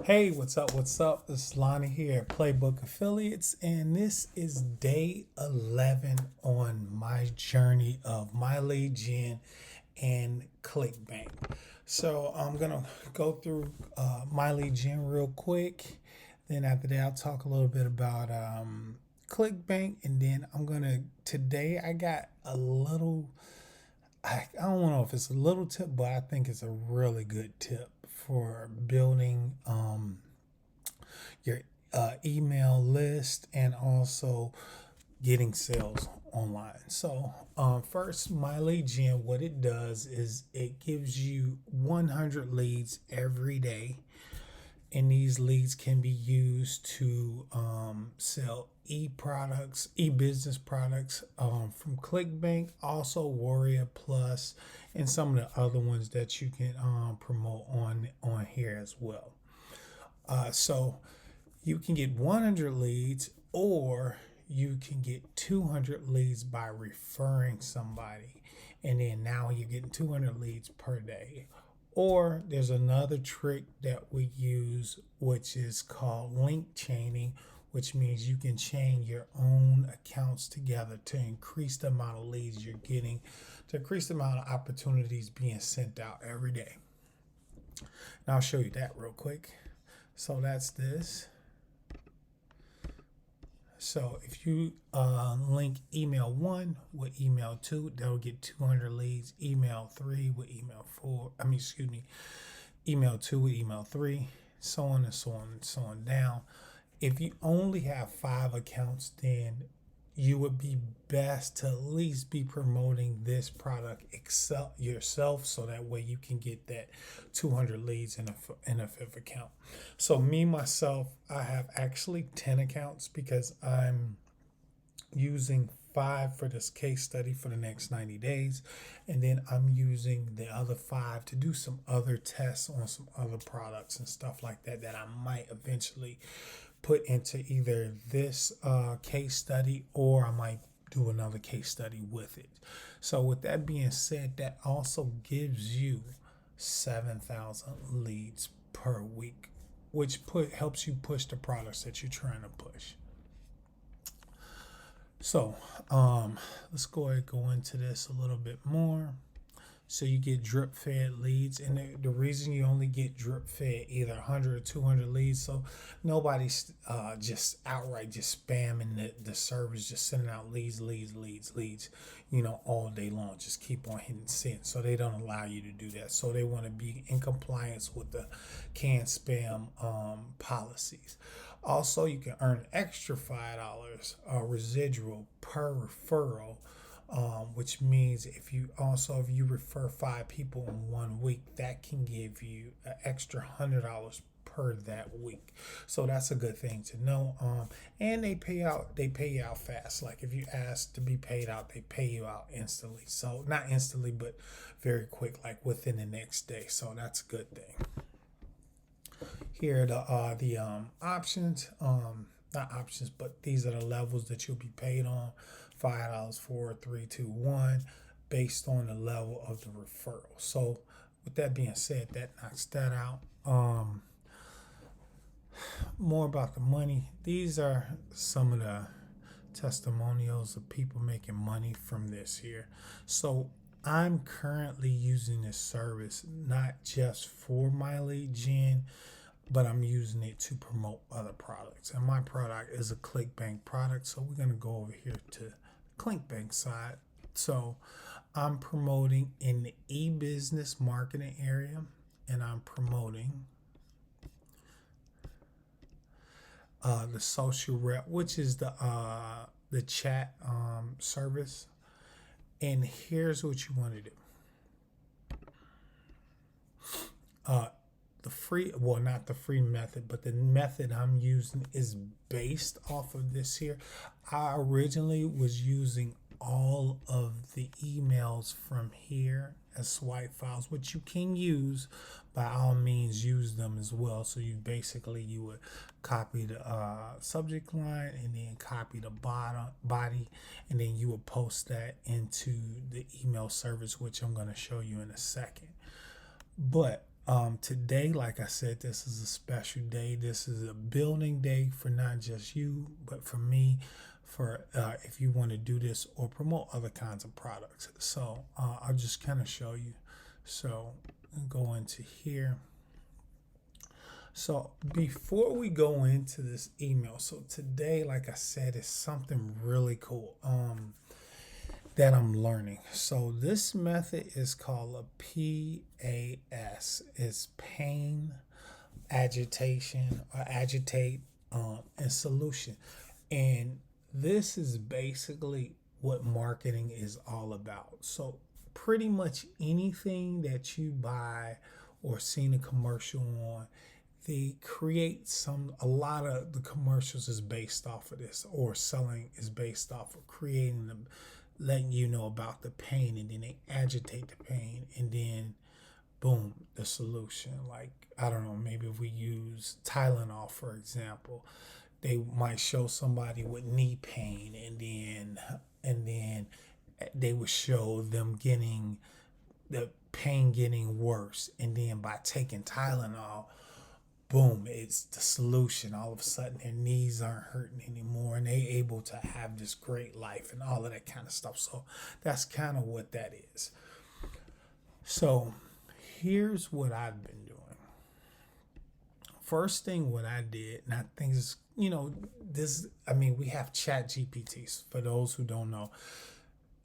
Hey, what's up? What's up? This is Lonnie here at Playbook Affiliates, and this is day 11 on my journey of my lead gen and Clickbank. So I'm gonna go through my lead gen real quick. Then after that, I'll talk a little bit about Clickbank, and then today I got a little. I don't know if it's a little tip, but I think it's a really good tip for building your email list and also getting sales online. So, first, my lead gen, what it does is it gives you 100 leads every day, and these leads can be used to sell e-products, e-business products from Clickbank, also Warrior Plus, and some of the other ones that you can promote on here as well. So you can get 100 leads, or you can get 200 leads by referring somebody, and then now you're getting 200 leads per day. Or there's another trick that we use, which is called link chaining, which means you can chain your own accounts together to increase the amount of leads you're getting, to increase the amount of opportunities being sent out every day. Now I'll show you that real quick. So that's this. So if you link email 1 with email 2, that'll get 200 leads. Email 3 with email 4. Email 2 with email 3, so on and so on and so on down. If you only have 5 accounts, then you would be best to at least be promoting this product yourself, so that way you can get that 200 leads in a fifth account. So me myself, I have actually 10 accounts because I'm using 5 for this case study for the next 90 days, and then I'm using the other 5 to do some other tests on some other products and stuff like that I might eventually put into either this case study, or I might do another case study with it. So with that being said, that also gives you 7,000 leads per week, which helps you push the products that you're trying to push. So let's go ahead and go into this a little bit more. So you get drip fed leads, and the reason you only get drip fed either 100 or 200 leads, so nobody's just outright just spamming the servers, just sending out leads, all day long. Just keep on hitting send. So they don't allow you to do that. So they want to be in compliance with the can spam policies. Also, you can earn extra $5 residual per referral, which means if you refer 5 people in 1 week, that can give you an extra $100 per that week. So that's a good thing to know. And they pay you out fast. Like if you ask to be paid out, they pay you out instantly. So not instantly, but very quick, like within the next day. So that's a good thing. Here are the options. Not options, but these are the levels that you'll be paid on. $5, 4, 3, 2, 1, based on the level of the referral. So with that being said, that knocks that out. More about the money. These are some of the testimonials of people making money from this here. So I'm currently using this service not just for my lead gen, but I'm using it to promote other products. And my product is a Clickbank product. So we're going to go over here to the Clickbank side. So I'm promoting in the e-business marketing area, and I'm promoting the social rep, which is the chat service. And here's what you want to do. The free, well, not the free method, but the method I'm using is based off of this here. I originally was using all of the emails from here as swipe files, which you can use. By all means, use them as well. So you would copy the subject line, and then copy the body, and then you would post that into the email service, which I'm going to show you in a second. But Today, like I said, this is a special day. This is a building day for not just you, but for me, for if you want to do this or promote other kinds of products. So I'll just kind of show you. So go into here. So before we go into this email, so today, like I said, is something really cool that I'm learning. So this method is called a PAS. It's pain, agitation, or agitate, and solution. And this is basically what marketing is all about. So pretty much anything that you buy or seen a commercial on, they create a lot of the commercials is based off of this, or selling is based off of creating them, letting you know about the pain, and then they agitate the pain, and then boom, the solution. Like, I don't know, maybe if we use Tylenol, for example, they might show somebody with knee pain, and then they would show them getting the pain getting worse, and then by taking Tylenol, boom, it's the solution. All of a sudden their knees aren't hurting anymore, and they able to have this great life and all of that kind of stuff. So that's kind of what that is. So here's what I've been doing. First thing what I did, and I think is, we have Chat GPTs. For those who don't know,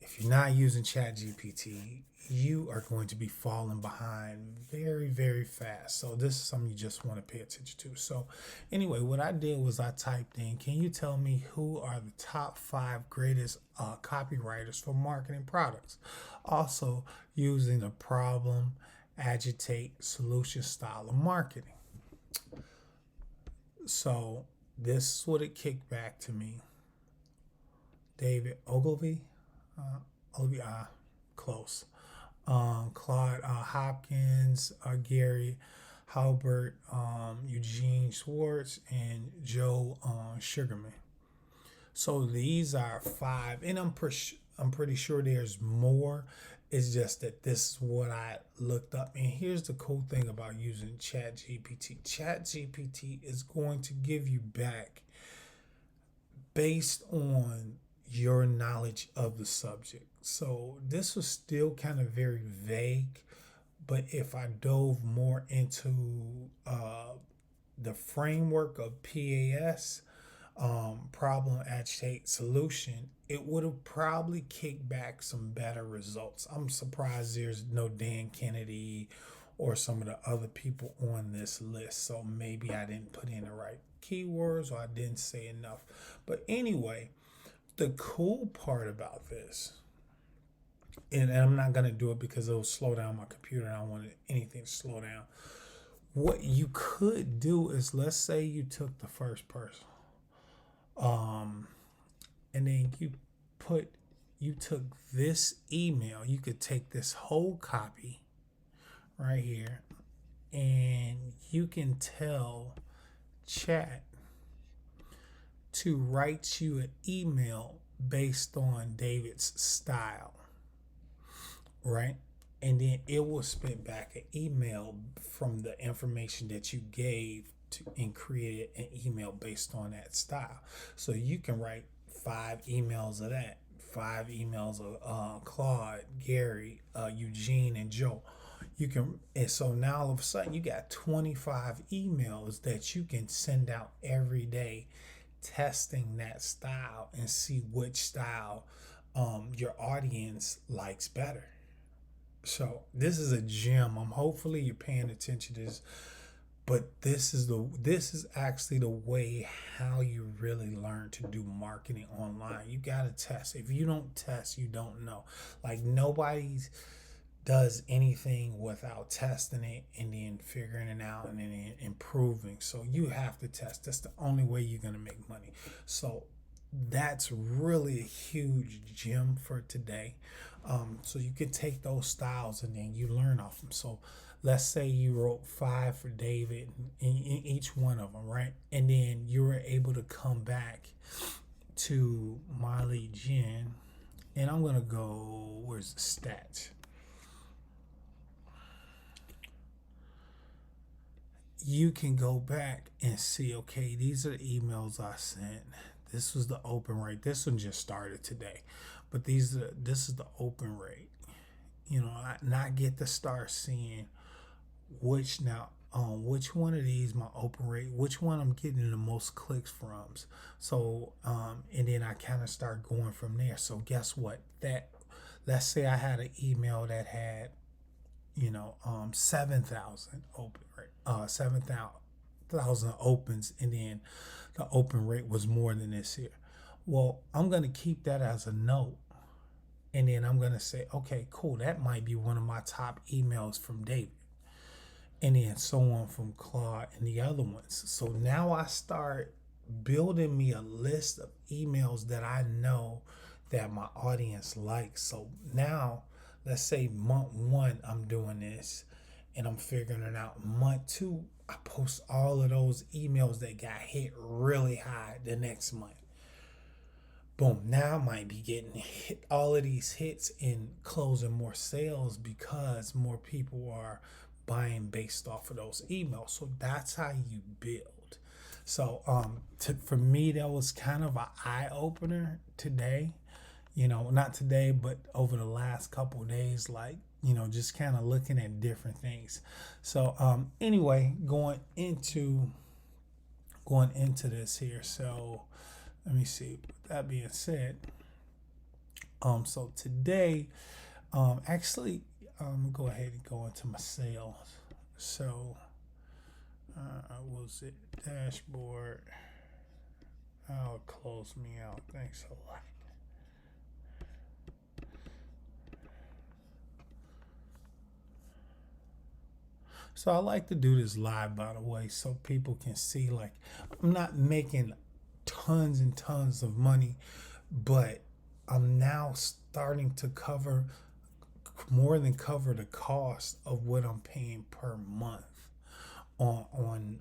if you're not using Chat GPT, you are going to be falling behind very, very fast. So this is something you just want to pay attention to. So anyway, what I did was I typed in, can you tell me who are the top 5 greatest copywriters for marketing products? Also using the problem, agitate, solution style of marketing. So this is what it kicked back to me. David Ogilvy, close. Claude Hopkins, Gary Halbert, Eugene Schwartz, and Joe Sugarman. So these are 5, and I'm pretty sure there's more. It's just that this is what I looked up. And here's the cool thing about using ChatGPT. ChatGPT is going to give you back based on your knowledge of the subject. So this was still kind of very vague, but if I dove more into the framework of PAS, problem, agitate, solution, it would have probably kicked back some better results. I'm surprised there's no Dan Kennedy or some of the other people on this list. So maybe I didn't put in the right keywords, or I didn't say enough. But anyway, the cool part about this, and I'm not going to do it because it'll slow down my computer, and I don't want anything to slow down. What you could do is, let's say you took the first person, and then you took this email. You could take this whole copy right here, and you can tell Chat to write you an email based on David's style, right? And then it will spit back an email from the information that you gave and create an email based on that style. So you can write 5 emails of that, 5 emails of Claude, Gary, Eugene, and Joe. And so now all of a sudden you got 25 emails that you can send out every day, testing that style and see which style your audience likes better. So this is a gem. Hopefully you're paying attention to this. But this is actually the way how you really learn to do marketing online. You gotta test. If you don't test, you don't know. Like, nobody does anything without testing it and then figuring it out and then improving. So you have to test. That's the only way you're gonna make money. So that's really a huge gem for today. So you can take those styles and then you learn off them. So let's say you wrote 5 for David in each one of them, right? And then you were able to come back to Molly Jen, and I'm gonna go, where's the stats? you can go back and see, okay, these are the emails I sent. This was the open rate. This one just started today, but this is the open rate. I get to start seeing which one of these my open rate, which one I'm getting the most clicks from. So and then I kind of start going from there. So guess what? Let's say I had an email that had 7,000 open rate, 7,000 opens, and then the open rate was more than this here. Well, I'm gonna keep that as a note, and then I'm gonna say, okay, cool, that might be one of my top emails from David, and then so on from Claude and the other ones. So now I start building me a list of emails that I know that my audience likes. So now, let's say month one, I'm doing this and I'm figuring it out. Month two, I post all of those emails that got hit really high the next month. Boom, now I might be getting hit, all of these hits and closing more sales because more people are buying based off of those emails. So that's how you build. So for me, that was kind of an eye opener today. Not today, but over the last couple of days, like, just kind of looking at different things. So anyway, going into this here. So let me see. With that being said, so today, actually, go ahead and go into my sales. So, was it dashboard? Oh, it closed me out. Thanks a lot. So I like to do this live, by the way, so people can see, like, I'm not making tons and tons of money, but I'm now starting to more than cover the cost of what I'm paying per month on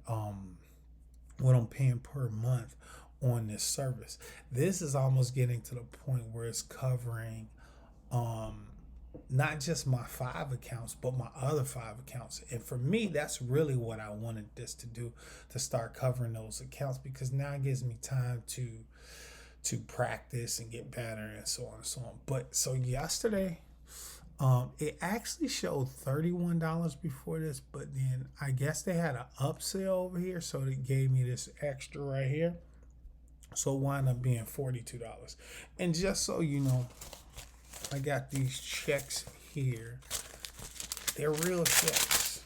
what I'm paying per month on this service. This is almost getting to the point where it's covering not just my 5 accounts, but my other 5 accounts. And for me, that's really what I wanted this to do, to start covering those accounts, because now it gives me time to practice and get better and so on and so on. But so yesterday, it actually showed $31 before this, but then I guess they had an upsell over here, so they gave me this extra right here. So it wound up being $42. And just so you know, I got these checks here. They're real checks.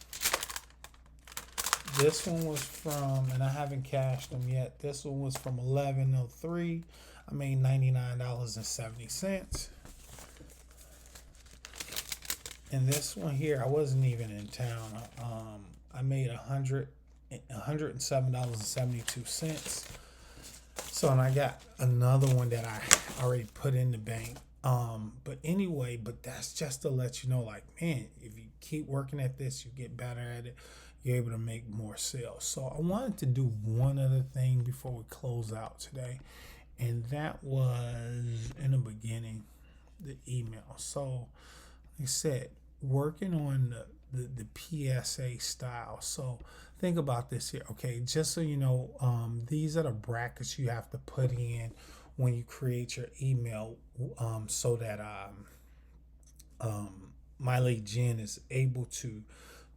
This one was from, and I haven't cashed them yet. This one was from 11/03. I made $99.70. And this one here, I wasn't even in town. I made $107.72. So, and I got another one that I already put in the bank. But anyway, that's just to let you know, like, man, if you keep working at this, you get better at it, you're able to make more sales. So I wanted to do one other thing before we close out today, and that was in the beginning, the email. So like I said, working on the PSA style. So think about this here. Okay, just so you know, these are the brackets you have to put in when you create your email, so that My Lead Gen is able to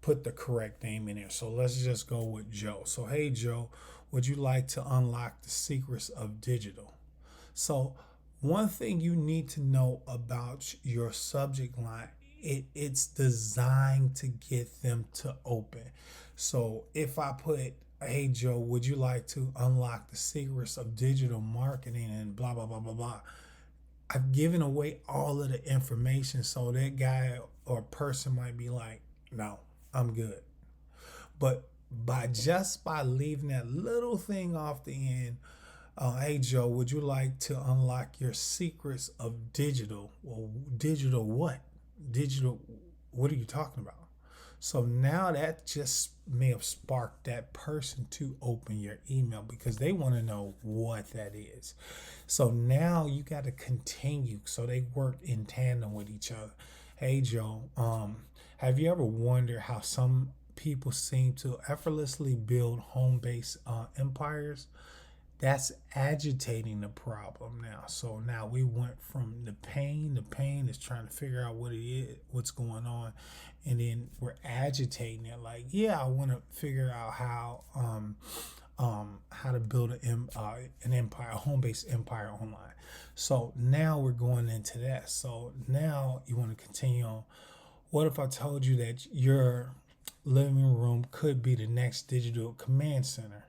put the correct name in there. So let's just go with Joe. So, hey Joe, would you like to unlock the secrets of digital? So one thing you need to know about your subject line, it's designed to get them to open. So if I put, hey Joe, would you like to unlock the secrets of digital marketing and blah, blah, blah, blah, blah, I've given away all of the information. So that guy or person might be like, no, I'm good. But by leaving that little thing off the end, hey Joe, would you like to unlock your secrets of digital? Well, digital what? Digital, what are you talking about? So now that just may have sparked that person to open your email, because they want to know what that is. So now you got to continue. So they work in tandem with each other. Hey Joe, have you ever wondered how some people seem to effortlessly build home-based empires, that's agitating the problem now. So now we went from the pain is trying to figure out what it is, what's going on, and then we're agitating it. Like, yeah, I want to figure out how to build an empire, a home-based empire online. So now we're going into that. So now you want to continue on. What if I told you that your living room could be the next digital command center?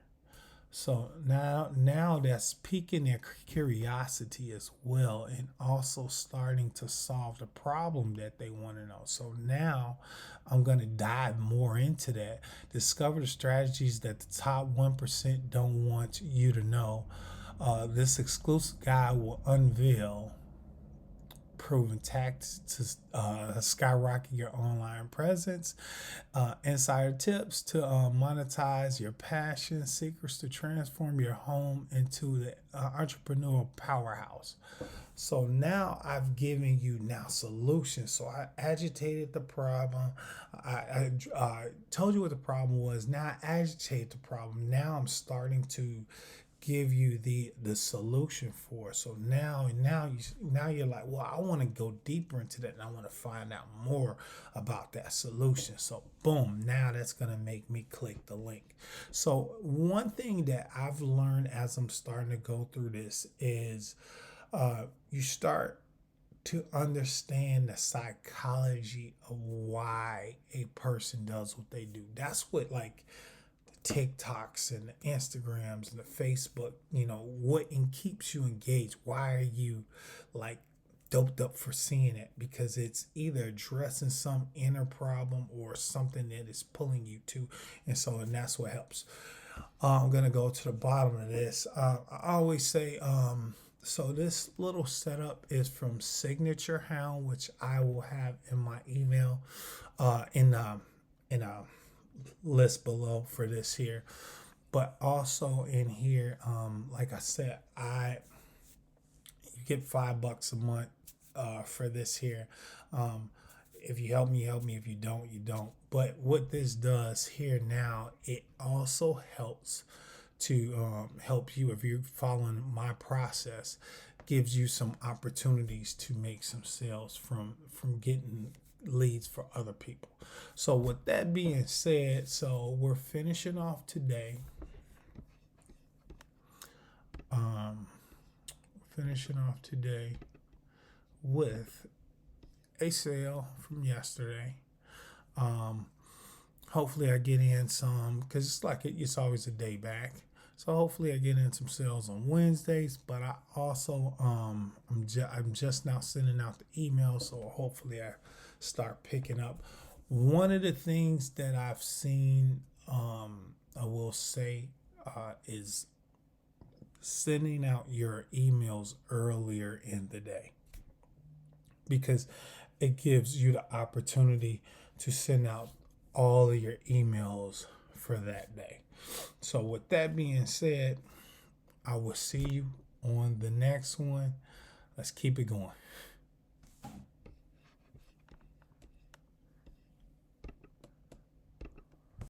So now that's piquing their curiosity as well, and also starting to solve the problem that they want to know. So now I'm going to dive more into that. Discover the strategies that the top 1% don't want you to know. This exclusive guide will unveil proven tactics to skyrocket your online presence, insider tips to monetize your passion, secrets to transform your home into the entrepreneurial powerhouse. So now I've given you now solutions. So I agitated the problem. I told you what the problem was. Now I agitate the problem. Now I'm starting to give you the solution for it. So now you're like, well, I want to go deeper into that, and I want to find out more about that solution. So boom, now that's gonna make me click the link. So one thing that I've learned as I'm starting to go through this is you start to understand the psychology of why a person does what they do. That's what, like, TikToks and the Instagrams and the Facebook, what keeps you engaged. Why are you like doped up for seeing it? Because it's either addressing some inner problem or something that is pulling you to. And that's what helps. I'm going to go to the bottom of this. I always say, so this little setup is from Signature Hound, which I will have in my email, in a list below for this here. But also in here, like I said, you get $5 a month for this here. If you help me, help me. If you don't, you don't. But what this does here now, it also helps to help you if you're following my process. Gives you some opportunities to make some sales from getting leads for other people. So with that being said, so we're finishing off today. With a sale from yesterday. Hopefully I get in some, because it's always a day back. So hopefully I get in some sales on Wednesdays, but I also I'm just now sending out the emails, so hopefully I start picking up. One of the things that I've seen, I will say, is sending out your emails earlier in the day, because it gives you the opportunity to send out all of your emails for that day. So with that being said, I will see you on the next one. Let's keep it going.